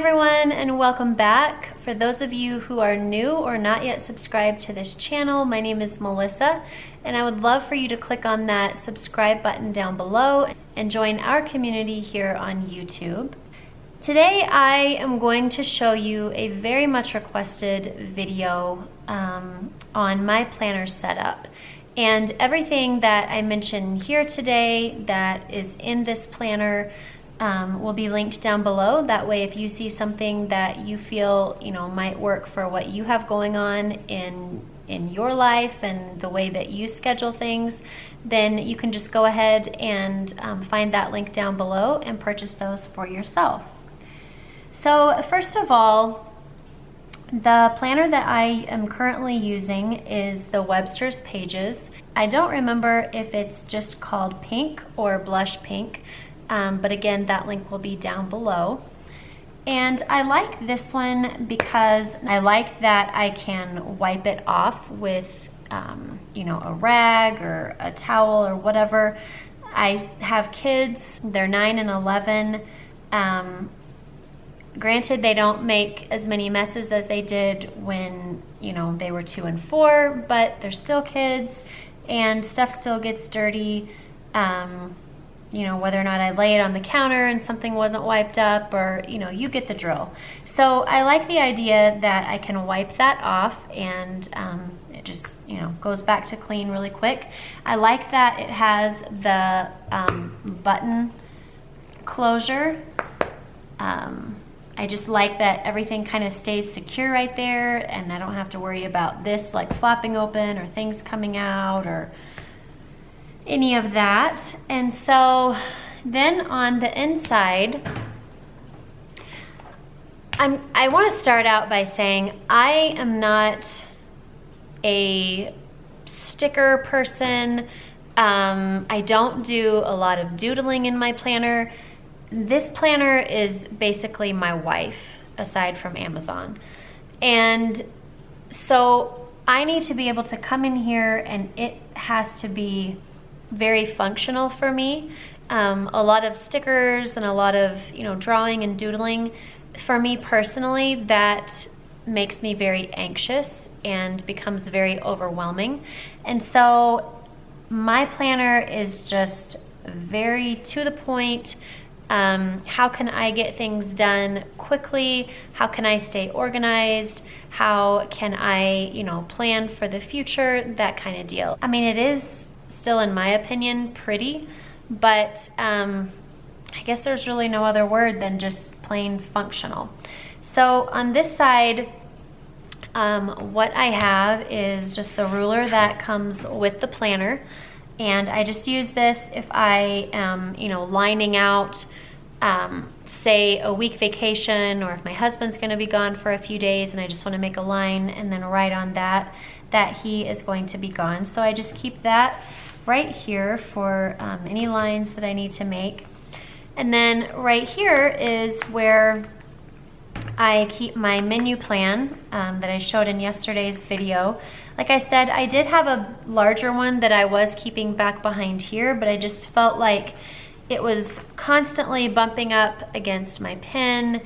everyone, and welcome back. For those of you who are new or not yet subscribed to this channel, my name is Melissa, and I would love for you to click on that subscribe button down below and join our community here on YouTube. Today I am going to show you a very much requested video on my planner setup. And everything that I mention here today that is in this planner will be linked down below. That way, if you see something that you feel might work for what you have going on in your life and the way that you schedule things, then you can just go ahead and find that link down below and purchase those for yourself. So first of all, the planner that I am currently using is the Webster's Pages. I don't remember if it's just called pink or blush pink. But again, that link will be down below. And I like this one because I like that I can wipe it off with, a rag or a towel or whatever. I have kids, they're 9 and 11. Granted, they don't make as many messes as they did when, they were 2 and 4, but they're still kids and stuff still gets dirty. Whether or not I lay it on the counter and something wasn't wiped up, or, you get the drill. So I like the idea that I can wipe that off and it just, goes back to clean really quick. I like that it has the button closure. I just like that everything kind of stays secure right there and I don't have to worry about this like flopping open or things coming out or any of that. And so then on the inside, I want to start out by saying I am not a sticker person. I don't do a lot of doodling in my planner. This planner is basically my wife, aside from Amazon. And so I need to be able to come in here and it has to be very functional for me. A lot of stickers and a lot of drawing and doodling, for me personally, that makes me very anxious and becomes very overwhelming. And so my planner is just very to the point. How can I get things done quickly? How can I stay organized? How can I plan for the future? That kind of deal. I mean, it is still, in my opinion, pretty, but I guess there's really no other word than just plain functional. So on this side, what I have is just the ruler that comes with the planner, and I just use this if I am, lining out, say a week vacation, or if my husband's going to be gone for a few days and I just want to make a line and then write on that he is going to be gone. So I just keep that right here for any lines that I need to make. And then right here is where I keep my menu plan that I showed in yesterday's video. Like I said, I did have a larger one that I was keeping back behind here, but I just felt like it was constantly bumping up against my pen.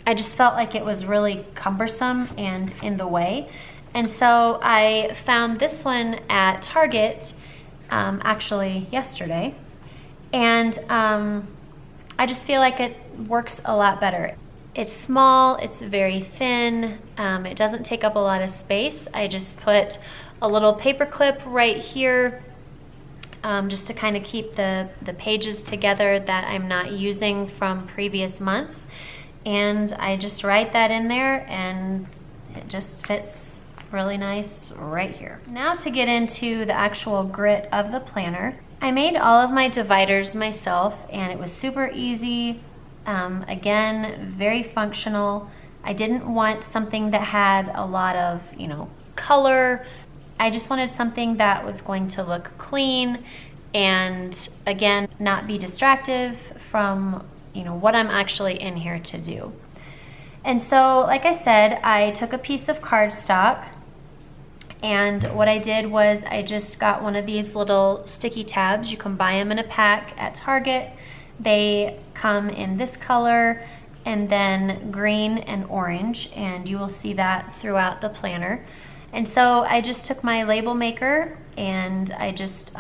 I just felt like it was really cumbersome and in the way. And so I found this one at Target actually yesterday, and I just feel like it works a lot better. It's small, it's very thin, it doesn't take up a lot of space. I just put a little paper clip right here just to kind of keep the pages together that I'm not using from previous months, and I just write that in there and it just fits really nice right here. Now to get into the actual grit of the planner. I made all of my dividers myself and it was super easy. Again, very functional. I didn't want something that had a lot of, color. I just wanted something that was going to look clean and again, not be distractive from, what I'm actually in here to do. And so, like I said, I took a piece of cardstock, and what I did was I just got one of these little sticky tabs. You can buy them in a pack at Target. They come in this color and then green and orange, and you will see that throughout the planner. And so I just took my label maker and I just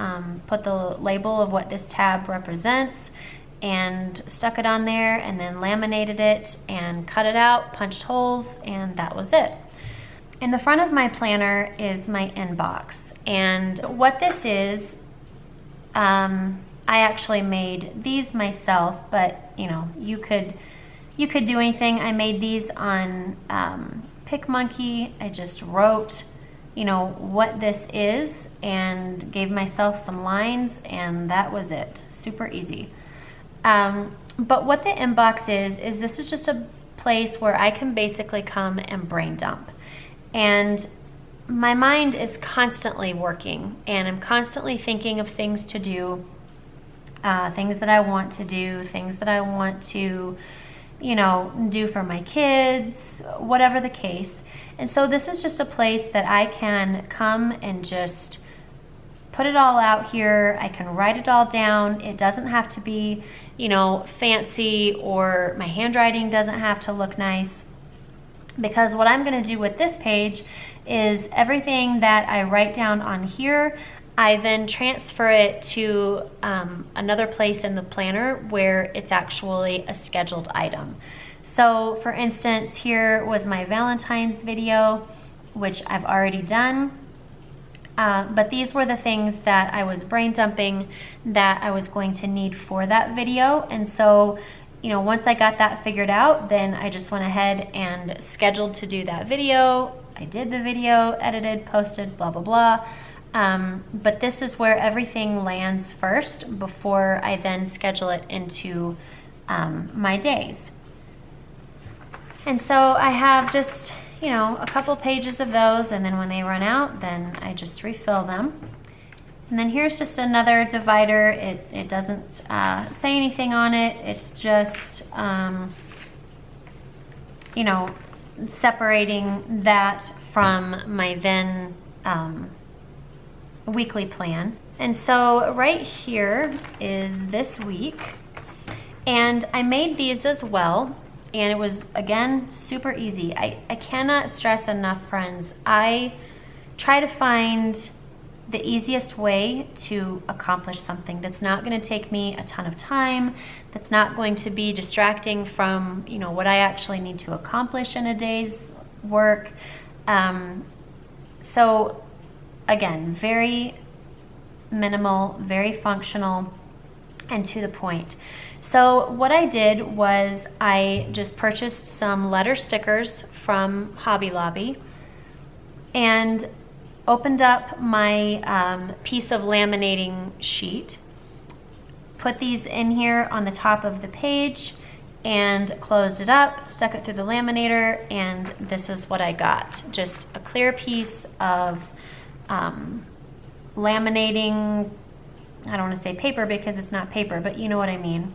put the label of what this tab represents and stuck it on there, and then laminated it and cut it out, punched holes, and that was it. In the front of my planner is my inbox, and what this is, I actually made these myself, but you know, you could do anything. I made these on PicMonkey. I just wrote, you know, what this is and gave myself some lines, and that was it. Super easy. But what the inbox is this is just a place where I can basically come and brain dump. And my mind is constantly working, and I'm constantly thinking of things to do, things that I want to do, things that I want to, you know, do for my kids, whatever the case. And so this is just a place that I can come and just put it all out here. I can write it all down. It doesn't have to be, you know, fancy, or my handwriting doesn't have to look nice. Because what I'm going to do with this page is everything that I write down on here, I then transfer it to another place in the planner where it's actually a scheduled item. So for instance, here was my Valentine's video, which I've already done. But these were the things that I was brain dumping that I was going to need for that video. And so, you know, once I got that figured out, then I just went ahead and scheduled to do that video. I did the video, edited, posted, blah, blah, blah. But this is where everything lands first before I then schedule it into my days. And so I have just, you know, a couple pages of those, and then when they run out, then I just refill them. And then here's just another divider. It doesn't say anything on it. It's just, you know, separating that from my then weekly plan. And so right here is this week. And I made these as well. And it was, again, super easy. I cannot stress enough, friends. I try to find the easiest way to accomplish something that's not going to take me a ton of time, that's not going to be distracting from, you know, what I actually need to accomplish in a day's work. So again, very minimal, very functional, and to the point. So what I did was I just purchased some letter stickers from Hobby Lobby and opened up my piece of laminating sheet, put these in here on the top of the page, and closed it up, stuck it through the laminator, and this is what I got. Just a clear piece of laminating, I don't want to say paper because it's not paper, but you know what I mean.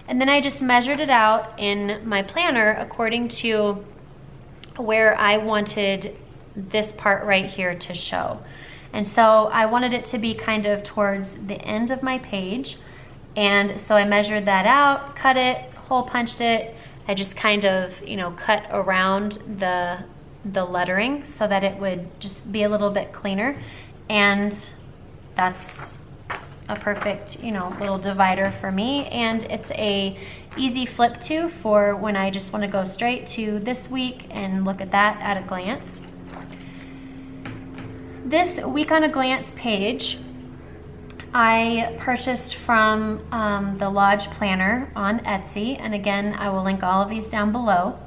And then I just measured it out in my planner according to where I wanted this part right here to show. And so I wanted it to be kind of towards the end of my page. And so I measured that out, cut it, hole punched it. I just kind of, you know, cut around the lettering so that it would just be a little bit cleaner. And that's a perfect, you know, little divider for me, and it's a easy flip to for when I just want to go straight to this week and look at that at a glance. This week on a glance page I purchased from the Lodge Planner on Etsy, and again I will link all of these down below.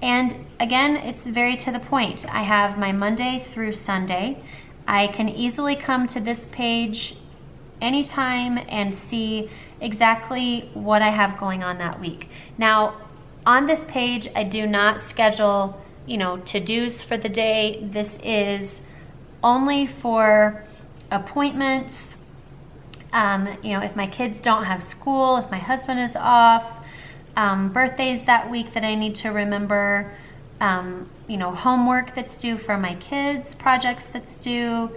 And again, it's very to the point. I have my Monday through Sunday. I can easily come to this page anytime and see exactly what I have going on that week. Now, on this page, I do not schedule, you know, to-dos for the day. This is only for appointments. You know, if my kids don't have school, if my husband is off, birthdays that week that I need to remember, you know, homework that's due for my kids, projects that's due.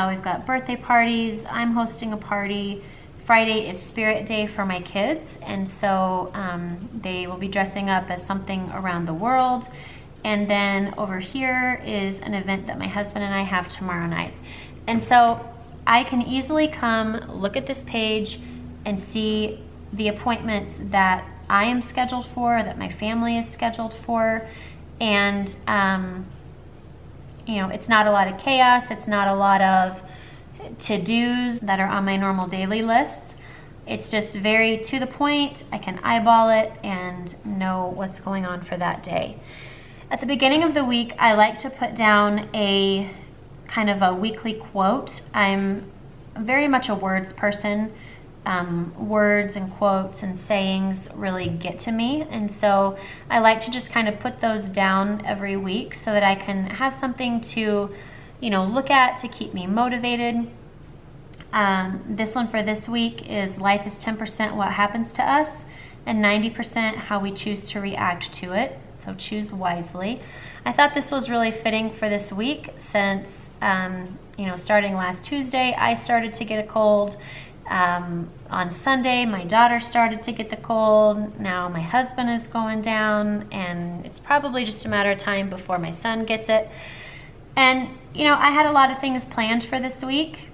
We've got birthday parties, I'm hosting a party, Friday is Spirit Day for my kids, and so they will be dressing up as something around the world. And then over here is an event that my husband and I have tomorrow night. And so I can easily come look at this page and see the appointments that I am scheduled for, that my family is scheduled for. And, you know, it's not a lot of chaos. It's not a lot of to-dos that are on my normal daily lists. It's just very to the point. I can eyeball it and know what's going on for that day. At the beginning of the week, I like to put down a kind of a weekly quote. I'm very much a words person. Words and quotes and sayings really get to me, and so I like to just kind of put those down every week so that I can have something to, you know, look at to keep me motivated. This one for this week is life is 10% what happens to us and 90% how we choose to react to it. So choose wisely. I thought this was really fitting for this week since, you know, starting last Tuesday, I started to get a cold. On Sunday, my daughter started to get the cold. Now my husband is going down, and it's probably just a matter of time before my son gets it. And, you know, I had a lot of things planned for this week,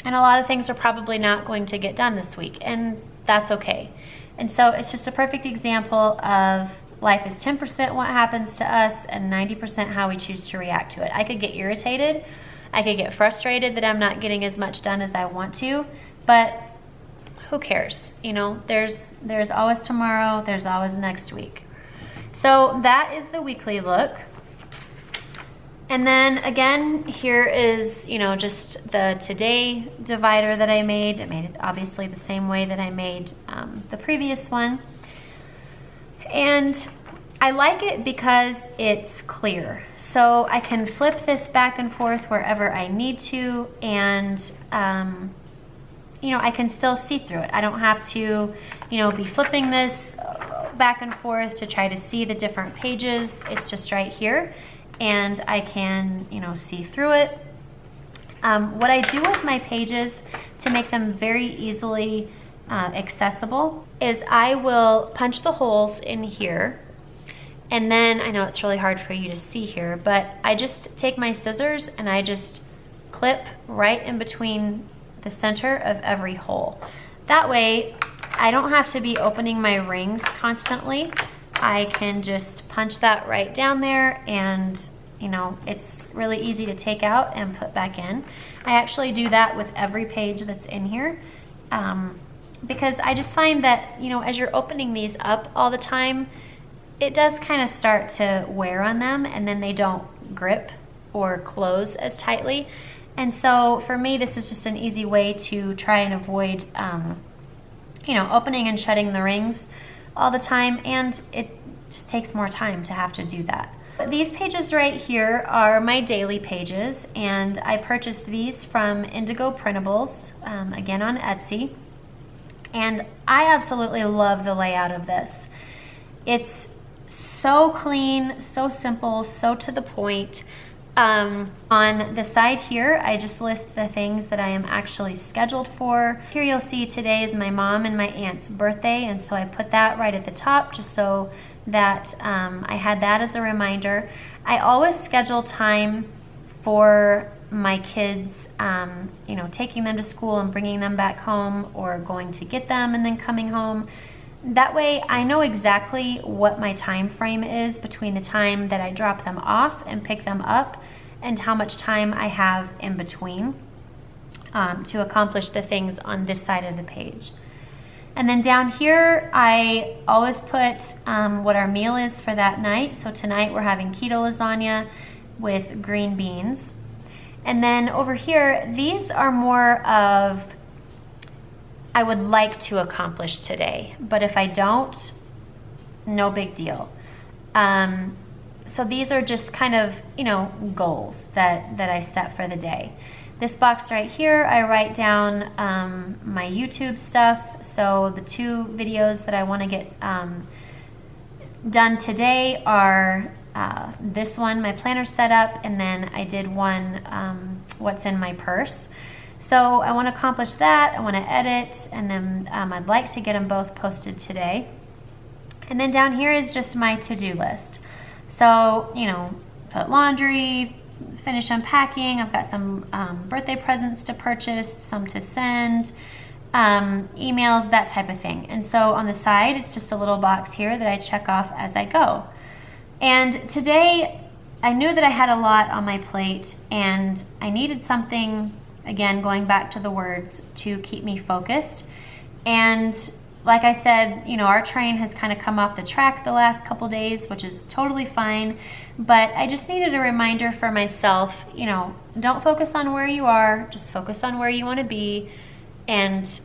and a lot of things are probably not going to get done this week, and that's okay. And so it's just a perfect example of life is 10% what happens to us and 90% how we choose to react to it. I could get irritated. I could get frustrated that I'm not getting as much done as I want to, but who cares? You know, there's always tomorrow, there's always next week. So that is the weekly look. And then again, here is, you know, just the today divider that I made. I made it obviously the same way that I made the previous one. And I like it because it's clear. So I can flip this back and forth wherever I need to, and you know, I can still see through it. I don't have to, you know, be flipping this back and forth to try to see the different pages. It's just right here, and I can, you know, see through it. What I do with my pages to make them very easily accessible is I will punch the holes in here, and then I know it's really hard for you to see here, but I just take my scissors and I just clip right in between the center of every hole. That way I don't have to be opening my rings constantly. I can just punch that right down there, and you know, it's really easy to take out and put back in. I actually do that with every page that's in here, because I just find that, you know, as you're opening these up all the time, it does kind of start to wear on them, and then they don't grip or close as tightly. And so for me, this is just an easy way to try and avoid, you know, opening and shutting the rings all the time, and it just takes more time to have to do that. These pages right here are my daily pages, and I purchased these from Indigo Printables, again on Etsy, and I absolutely love the layout of this. It's so clean, so simple, so to the point. On the side here, I just list the things that I am actually scheduled for. Here you'll see today is my mom and my aunt's birthday, and so I put that right at the top just so that I had that as a reminder. I always schedule time for my kids, you know, taking them to school and bringing them back home, or going to get them and then coming home. That way I know exactly what my time frame is between the time that I drop them off and pick them up, and how much time I have in between to accomplish the things on this side of the page. And then down here, I always put what our meal is for that night. So tonight we're having keto lasagna with green beans. And then over here, these are more of, I would like to accomplish today, but if I don't, no big deal. So these are just kind of, you know, goals that I set for the day. This box right here, I write down my YouTube stuff. So the 2 videos that I want to get done today are this one, my planner setup, and then I did one, what's in my purse. So I want to accomplish that. I want to edit, and then I'd like to get them both posted today. And then down here is just my to-do list. So, you know, put laundry, finish unpacking. I've got some birthday presents to purchase, some to send, emails, that type of thing. And so on the side, it's just a little box here that I check off as I go. And today, I knew that I had a lot on my plate, and I needed something, again, going back to the words, to keep me focused. And like I said, you know, our train has kind of come off the track the last couple days, which is totally fine. But I just needed a reminder for myself, you know, don't focus on where you are, just focus on where you want to be, and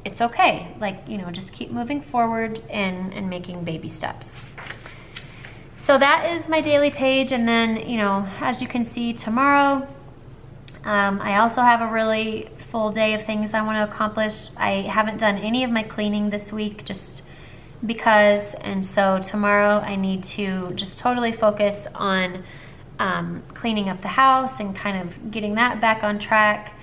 it's okay. Like, you know, just keep moving forward and making baby steps. So that is my daily page, and then, you know, as you can see, tomorrow, I also have a really full day of things I want to accomplish. I haven't done any of my cleaning this week just because, and so tomorrow I need to just totally focus on cleaning up the house and kind of getting that back on track.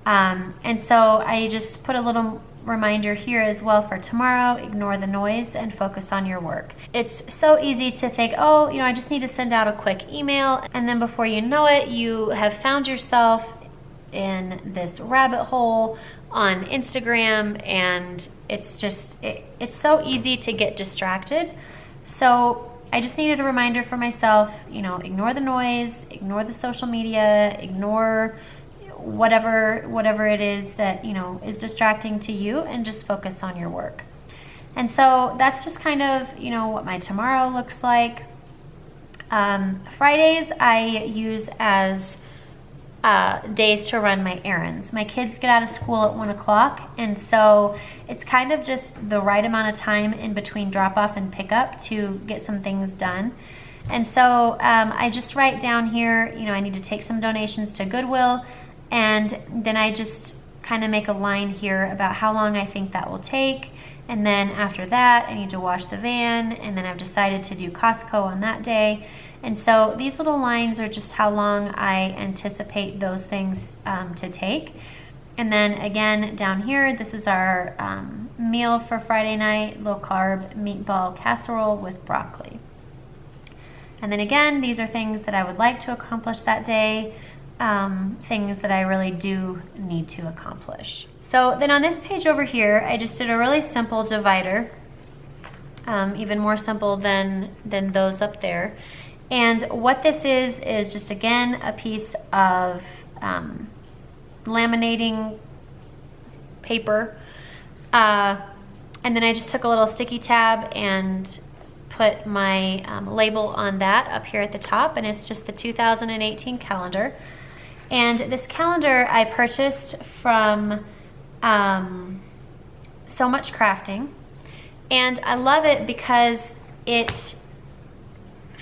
And so I just put a little reminder here as well for tomorrow: ignore the noise and focus on your work. It's so easy to think, oh, you know, I just need to send out a quick email, and then before you know it, you have found yourself in this rabbit hole on Instagram, and it's just, it's so easy to get distracted. So I just needed a reminder for myself, you know, ignore the noise, ignore the social media, ignore whatever it is that, you know, is distracting to you, and just focus on your work. And so that's just kind of, you know, what my tomorrow looks like. Fridays I use as days to run my errands. My kids get out of school at 1 o'clock, and so it's kind of just the right amount of time in between drop off and pickup to get some things done. And so I just write down here, you know, I need to take some donations to Goodwill, and then I just kind of make a line here about how long I think that will take. And then after that, I need to wash the van, and then I've decided to do Costco on that day. And so these little lines are just how long I anticipate those things to take. And then again, down here, this is our meal for Friday night: low carb meatball casserole with broccoli. And then again, these are things that I would like to accomplish that day, things that I really do need to accomplish. So then on this page over here, I just did a really simple divider, even more simple than those up there. And what this is just, again, a piece of laminating paper. And then I just took a little sticky tab and put my label on that up here at the top, and it's just the 2018 calendar. And this calendar I purchased from So Much Crafting, and I love it because it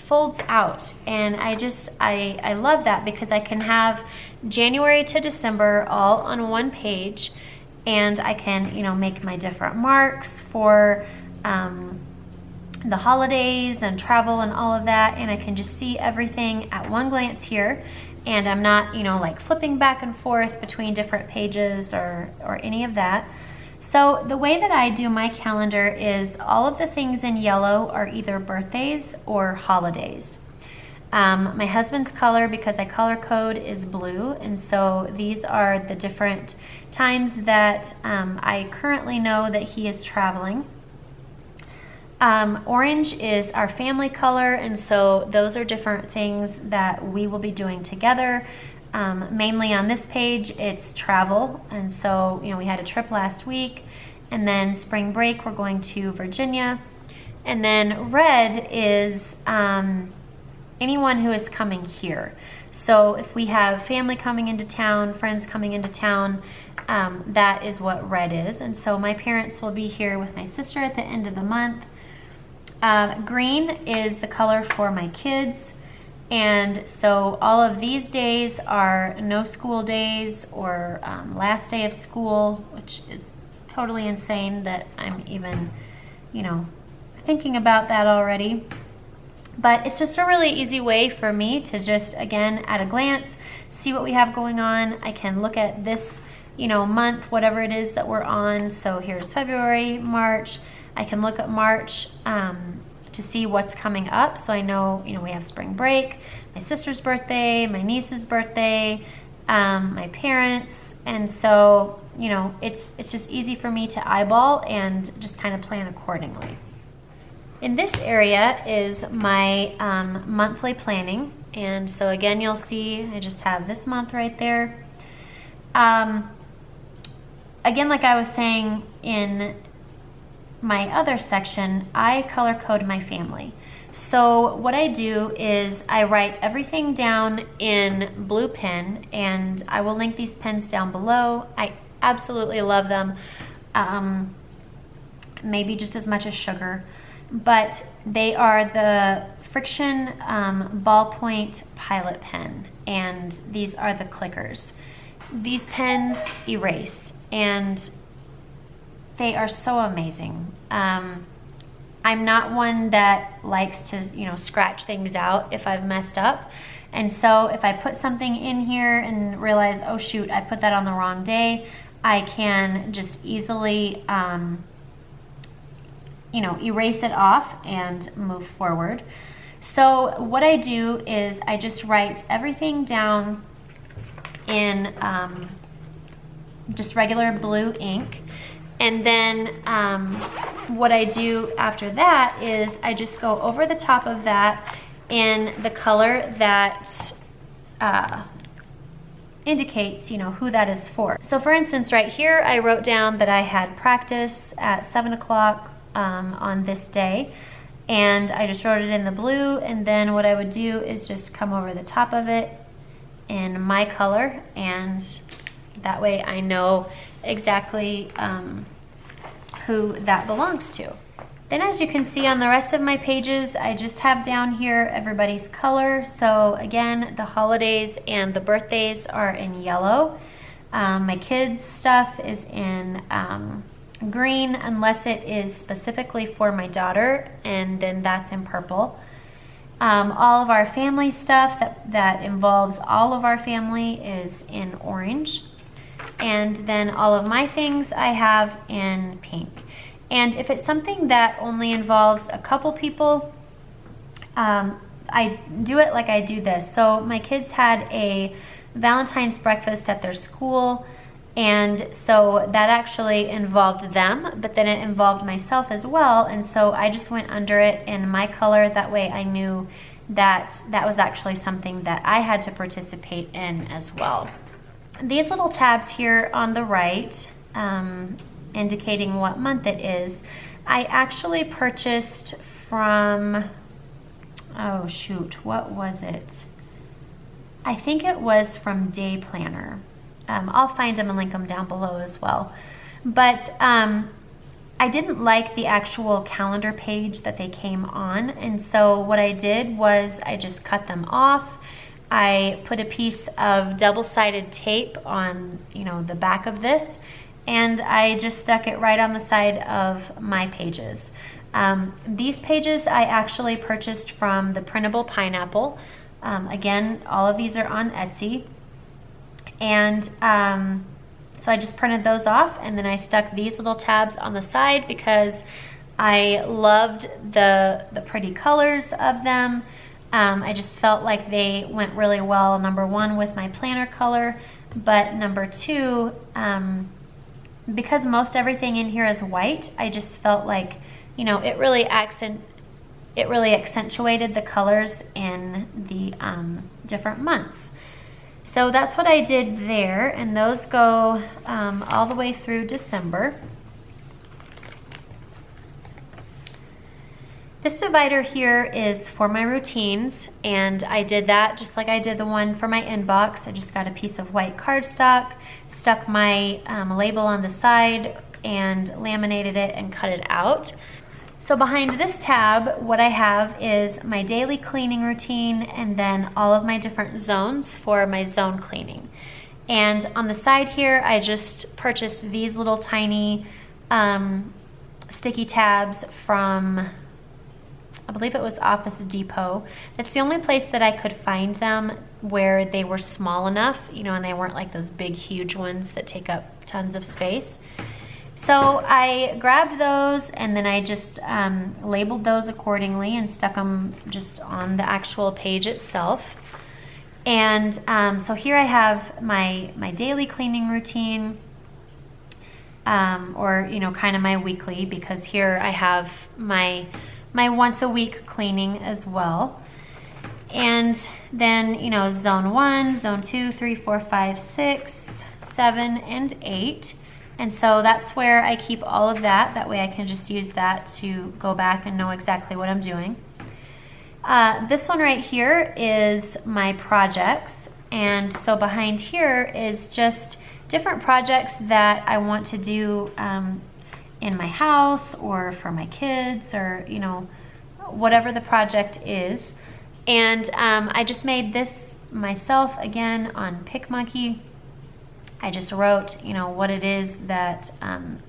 folds out, and I love that because I can have January to December all on one page, and I can, you know, make my different marks for the holidays and travel and all of that, and I can just see everything at one glance here, and I'm not, you know, like flipping back and forth between different pages or any of that. So the way that I do my calendar is all of the things in yellow are either birthdays or holidays. My husband's color, because I color code, is blue, and so these are the different times that I currently know that he is traveling. Orange is our family color, and so those are different things that we will be doing together. Mainly on this page, it's travel, and so, you know, we had a trip last week, and then spring break, we're going to Virginia. And then red is anyone who is coming here. So if we have family coming into town, friends coming into town, that is what red is. And so my parents will be here with my sister at the end of the month. Green is the color for my kids. And so all of these days are no school days or last day of school, which is totally insane that I'm even, you know, thinking about that already. But it's just a really easy way for me to just, again, at a glance, see what we have going on. I can look at this you know, month, whatever it is that we're on. So here's February, March. I can look at March to see what's coming up. So I know, you know, we have spring break, my sister's birthday, my niece's birthday, my parents. And so, you know, it's just easy for me to eyeball and just kind of plan accordingly. In this area is my monthly planning. And so again, you'll see I just have this month right there. Again, like I was saying in my other section, I color code my family. So what I do is I write everything down in blue pen, and I will link these pens down below. I absolutely love them, maybe just as much as sugar, but they are the FriXion ballpoint pilot pen, and these are the clickers. These pens erase, and they are so amazing. I'm not one that likes to, you know, scratch things out if I've messed up. And so if I put something in here and realize, oh shoot, I put that on the wrong day, I can just easily, you know, erase it off and move forward. So what I do is I just write everything down in just regular blue ink. And then what I do after that is I just go over the top of that in the color that indicates, you know, who that is for. So for instance, right here, I wrote down that I had practice at 7 o'clock on this day. And I just wrote it in the blue, and then what I would do is just come over the top of it in my color, and that way I know exactly who that belongs to. Then as you can see on the rest of my pages, I just have down here everybody's color. So again, the holidays and the birthdays are in yellow. My kids' stuff is in green, unless it is specifically for my daughter, and then that's in purple. All of our family stuff that involves all of our family is in orange. And then all of my things I have in pink. And if it's something that only involves a couple people, I do it like I do this. So my kids had a Valentine's breakfast at their school, and so that actually involved them, but then it involved myself as well. And so I just went under it in my color. That way I knew that that was actually something that I had to participate in as well. These little tabs here on the right, indicating what month it is, I actually purchased from, oh shoot, what was it? I think it was from Day Planner. I'll find them and link them down below as well. But I didn't like the actual calendar page that they came on, and so what I did was I just cut them off. I put a piece of double-sided tape on, you know, the back of this, and I just stuck it right on the side of my pages. These pages I actually purchased from the Printable Pineapple. Again, all of these are on Etsy. And so I just printed those off, and then I stuck these little tabs on the side because I loved the pretty colors of them. I just felt like they went really well, number one, with my planner color, but number two, because most everything in here is white, I just felt like, you know, it really accentuated the colors in the different months. So that's what I did there, and those go all the way through December. This divider here is for my routines, and I did that just like I did the one for my inbox. I just got a piece of white cardstock, stuck my label on the side, and laminated it and cut it out. So behind this tab, what I have is my daily cleaning routine, and then all of my different zones for my zone cleaning. And on the side here, I just purchased these little tiny sticky tabs from, I believe it was Office Depot. That's the only place that I could find them where they were small enough, you know, and they weren't like those big, huge ones that take up tons of space. So I grabbed those and then I just labeled those accordingly and stuck them just on the actual page itself. And so here I have my daily cleaning routine, or, you know, kind of my weekly, because here I have my once a week cleaning as well. And then, you know, zone 1, zone 2, 3, 4, 5, 6, 7, and 8. And so that's where I keep all of that. That way I can just use that to go back and know exactly what I'm doing. This one right here is my projects. And so behind here is just different projects that I want to do in my house or for my kids, or, you know, whatever the project is. And I just made this myself again on PicMonkey. I just wrote, you know, what it is that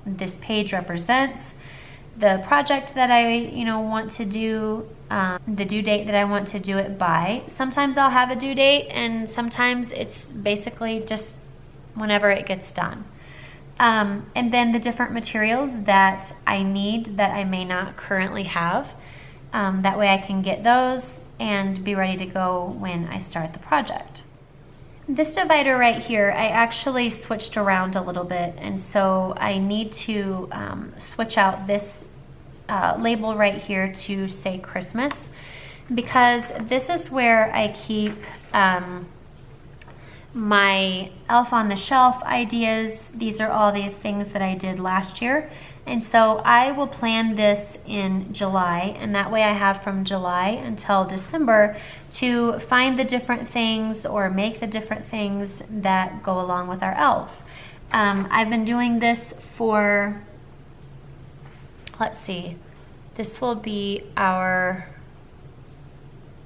this page represents, the project that I, you know, want to do, the due date that I want to do it by. Sometimes I'll have a due date, and sometimes it's basically just whenever it gets done. And then the different materials that I need that I may not currently have. That way I can get those and be ready to go when I start the project. This divider right here, I actually switched around a little bit, and so I need to switch out this label right here to say Christmas, because this is where I keep my elf on the shelf ideas. These are all the things that I did last year. And so I will plan this in July, and that way I have from July until December to find the different things or make the different things that go along with our elves. I've been doing this for, let's see, this will be our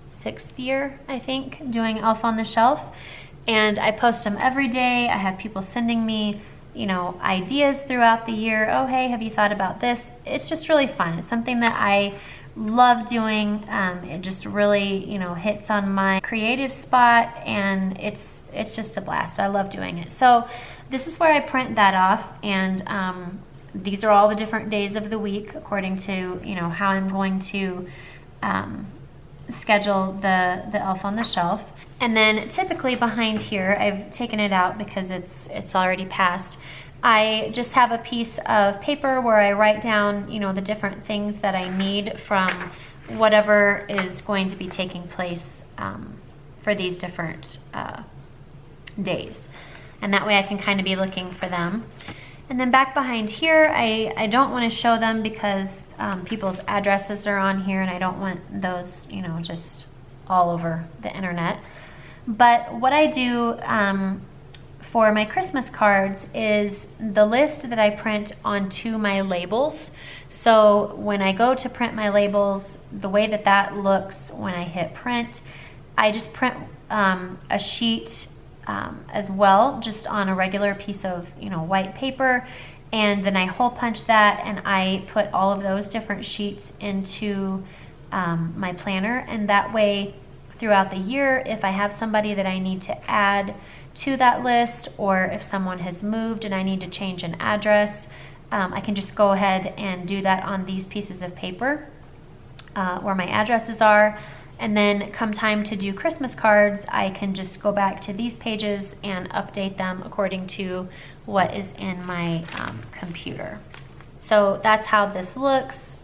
6th year, I think, doing Elf on the Shelf. And I post them every day. I have people sending me, you know, ideas throughout the year. Oh, hey, have you thought about this? It's just really fun. It's something that I love doing. It just really, you know, hits on my creative spot, and it's just a blast. I love doing it. So this is where I print that off, and these are all the different days of the week according to, you know, how I'm going to schedule the Elf on the Shelf. And then typically behind here, I've taken it out because it's already passed. I just have a piece of paper where I write down, you know, the different things that I need from whatever is going to be taking place for these different days. And that way I can kind of be looking for them. And then back behind here, I don't want to show them because people's addresses are on here, and I don't want those, you know, just all over the internet. But what I do for my Christmas cards is the list that I print onto my labels. So when I go to print my labels, the way that that looks when I hit print, I just print a sheet as well, just on a regular piece of, you know, white paper, and then I hole punch that, and I put all of those different sheets into my planner, and that way throughout the year, if I have somebody that I need to add to that list, or if someone has moved and I need to change an address, I can just go ahead and do that on these pieces of paper where my addresses are. And then come time to do Christmas cards, I can just go back to these pages and update them according to what is in my computer. So that's how this looks.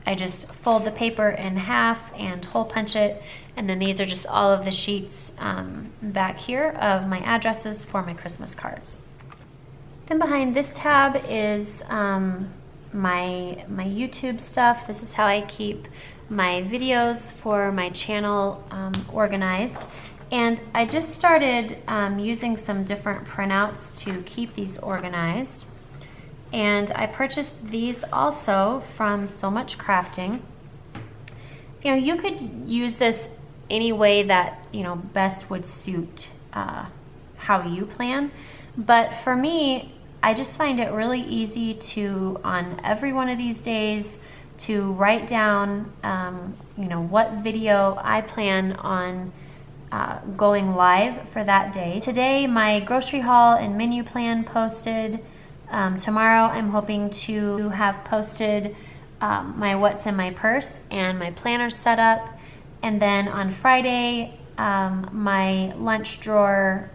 I just fold the paper in half and hole punch it, and then these are just all of the sheets back here of my addresses for my Christmas cards. Then behind this tab is my YouTube stuff. This is how I keep my videos for my channel organized. And I just started using some different printouts to keep these organized. And I purchased these also from So Much Crafting. You know, you could use this any way that, you know, best would suit how you plan. But for me, I just find it really easy to, on every one of these days, to write down, you know, what video I plan on going live for that day. Today, my grocery haul and menu plan posted. Tomorrow, I'm hoping to have posted my what's in my purse and my planner set up. And then on Friday, my lunch drawer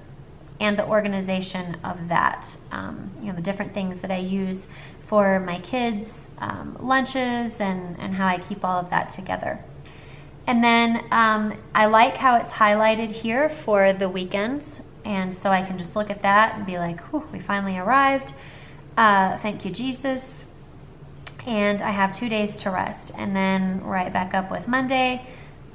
and the organization of that. The different things that I use for my kids' lunches and how I keep all of that together. And then I like how it's highlighted here for the weekends. And so I can just look at that and be like, whew, we finally arrived. Thank you, Jesus. And I have 2 days to rest. And then right back up with Monday.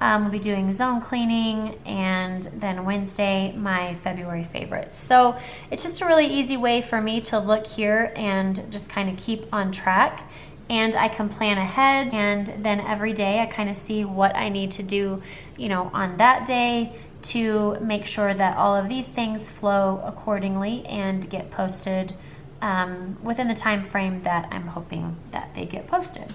We'll be doing zone cleaning, and then Wednesday, my February favorites. So it's just a really easy way for me to look here and just kind of keep on track. And I can plan ahead, and then every day I kind of see what I need to do, on that day to make sure that all of these things flow accordingly and get posted within the time frame that I'm hoping that they get posted.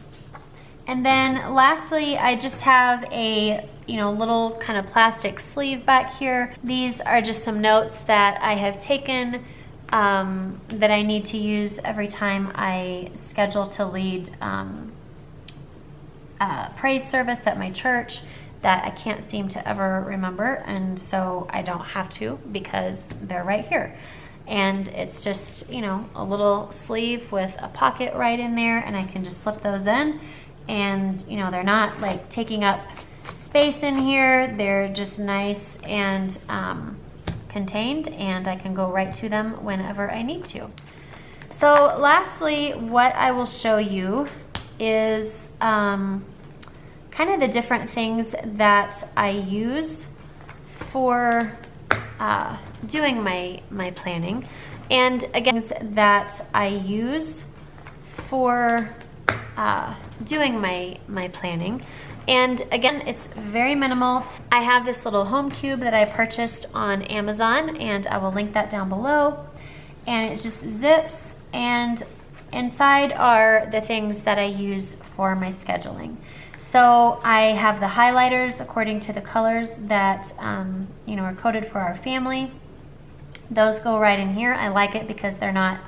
And then lastly, I just have a little kind of plastic sleeve back here. These are just some notes that I have taken that I need to use every time I schedule to lead praise service at my church that I can't seem to ever remember, and so I don't have to because they're right here. And it's just, a little sleeve with a pocket right in there, and I can just slip those in. And, they're not like taking up space in here. They're just nice and contained, and I can go right to them whenever I need to. So lastly, what I will show you is kind of the different things that I use for doing my planning. And again, that I use for doing my planning. And again, it's very minimal. I have this little home cube that I purchased on Amazon, and I will link that down below. And it just zips, and inside are the things that I use for my scheduling. So I have the highlighters according to the colors that are coded for our family. Those go right in here. I like it because they're not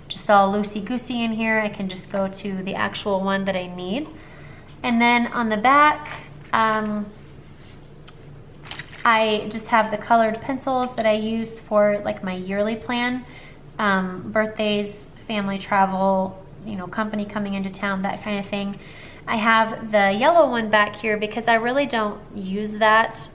just all loosey-goosey in here. I can just go to the actual one that I need. And then on the back, I just have the colored pencils that I use for like my yearly plan, birthdays, family travel, company coming into town, that kind of thing. I have the yellow one back here because I really don't use that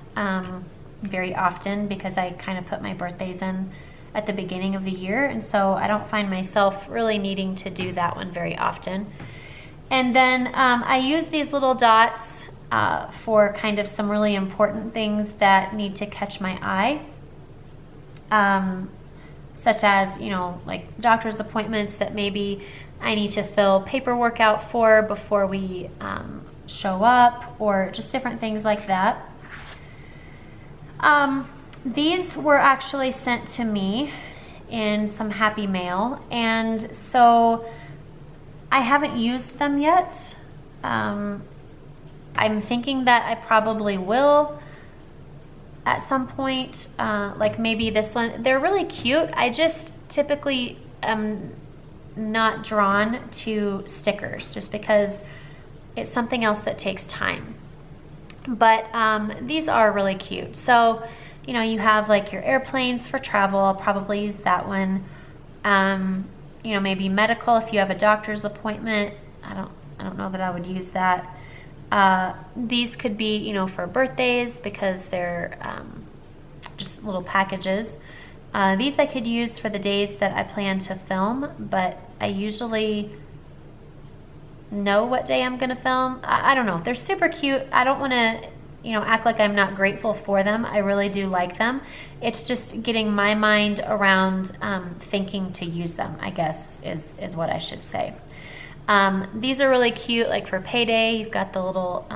very often because I kind of put my birthdays in at the beginning of the year, and so I don't find myself really needing to do that one very often. And then I use these little dots for kind of some really important things that need to catch my eye, such as, like doctor's appointments that maybe I need to fill paperwork out for before we show up, or just different things like that. These were actually sent to me in some Happy Mail, and so I haven't used them yet. I'm thinking that I probably will at some point, like maybe this one. They're really cute. I just typically am not drawn to stickers just because it's something else that takes time. But these are really cute. So, you have like your airplanes for travel. I'll probably use that one. Maybe medical if you have a doctor's appointment. I don't know that I would use that. These could be, for birthdays because they're just little packages. These I could use for the days that I plan to film, but I usually know what day I'm gonna film. I don't know. They're super cute. I don't want to, act like I'm not grateful for them. I really do like them. It's just getting my mind around thinking to use them, I guess, is what I should say. These are really cute, like for payday. You've got the little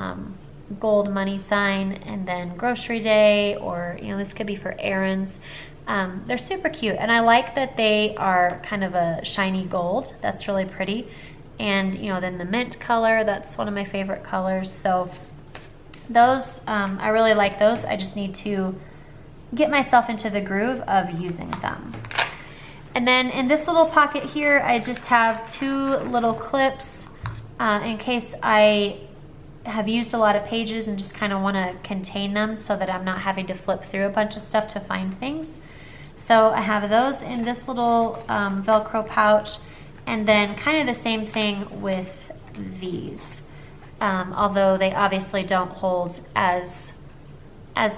gold money sign, and then grocery day, or this could be for errands. They're super cute, and I like that they are kind of a shiny gold. That's really pretty. And then the mint color, that's one of my favorite colors. So those, I really like those. I just need to get myself into the groove of using them. And then in this little pocket here, I just have 2 little clips in case I have used a lot of pages and just kind of want to contain them so that I'm not having to flip through a bunch of stuff to find things. So I have those in this little Velcro pouch, and then kind of the same thing with these, although they obviously don't hold as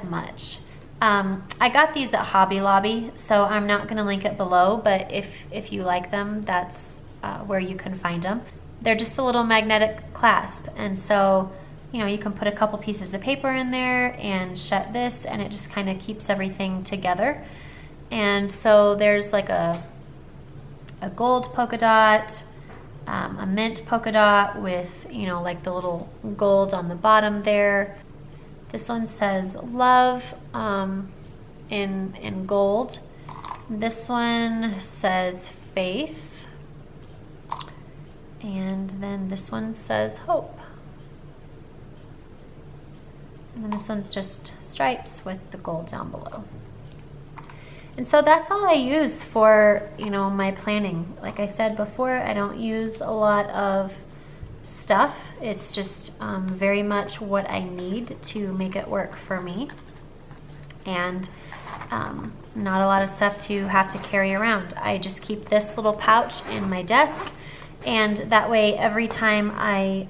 much. I got these at Hobby Lobby, so I'm not going to link it below, but if you like them, that's where you can find them. They're just the little magnetic clasp, and so you can put a couple pieces of paper in there and shut this, and it just kind of keeps everything together. And so there's like a gold polka dot, a mint polka dot with like the little gold on the bottom there. This one says love in gold. This one says faith. And then this one says hope. And then this one's just stripes with the gold down below. And so that's all I use for, my planning. Like I said before, I don't use a lot of stuff. It's just very much what I need to make it work for me, and not a lot of stuff to have to carry around. I just keep this little pouch in my desk, and that way every time I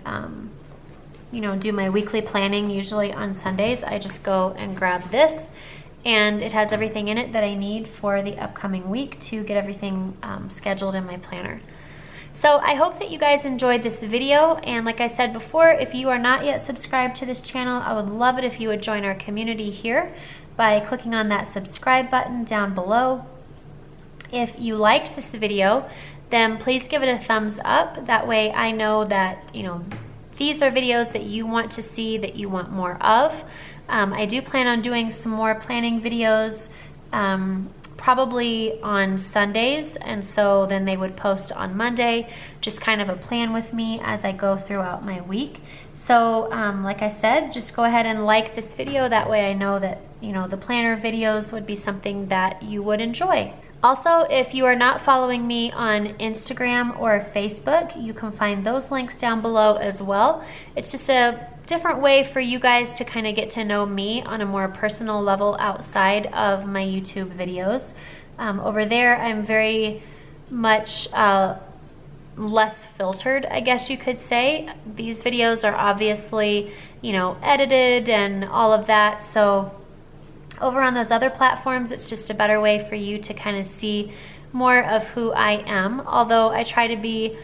do my weekly planning, usually on Sundays, I just go and grab this, and it has everything in it that I need for the upcoming week to get everything scheduled in my planner. So I hope that you guys enjoyed this video, and like I said before, if you are not yet subscribed to this channel, I would love it if you would join our community here by clicking on that subscribe button down below. If you liked this video, then please give it a thumbs up. That way I know that these are videos that you want to see, that you want more of. I do plan on doing some more planning videos, probably on Sundays, and so then they would post on Monday, just kind of a plan with me as I go throughout my week. So like I said, just go ahead and like this video. That way I know that the planner videos would be something that you would enjoy. Also, if you are not following me on Instagram or Facebook, you can find those links down below as well. It's just a different way for you guys to kind of get to know me on a more personal level outside of my YouTube videos. Over there, I'm very much less filtered, I guess you could say. These videos are obviously, edited and all of that. So over on those other platforms, it's just a better way for you to kind of see more of who I am, although I try to be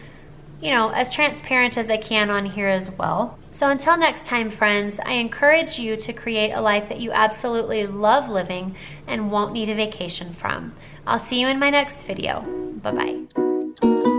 as transparent as I can on here as well. So until next time, friends, I encourage you to create a life that you absolutely love living and won't need a vacation from. I'll see you in my next video. Bye-bye.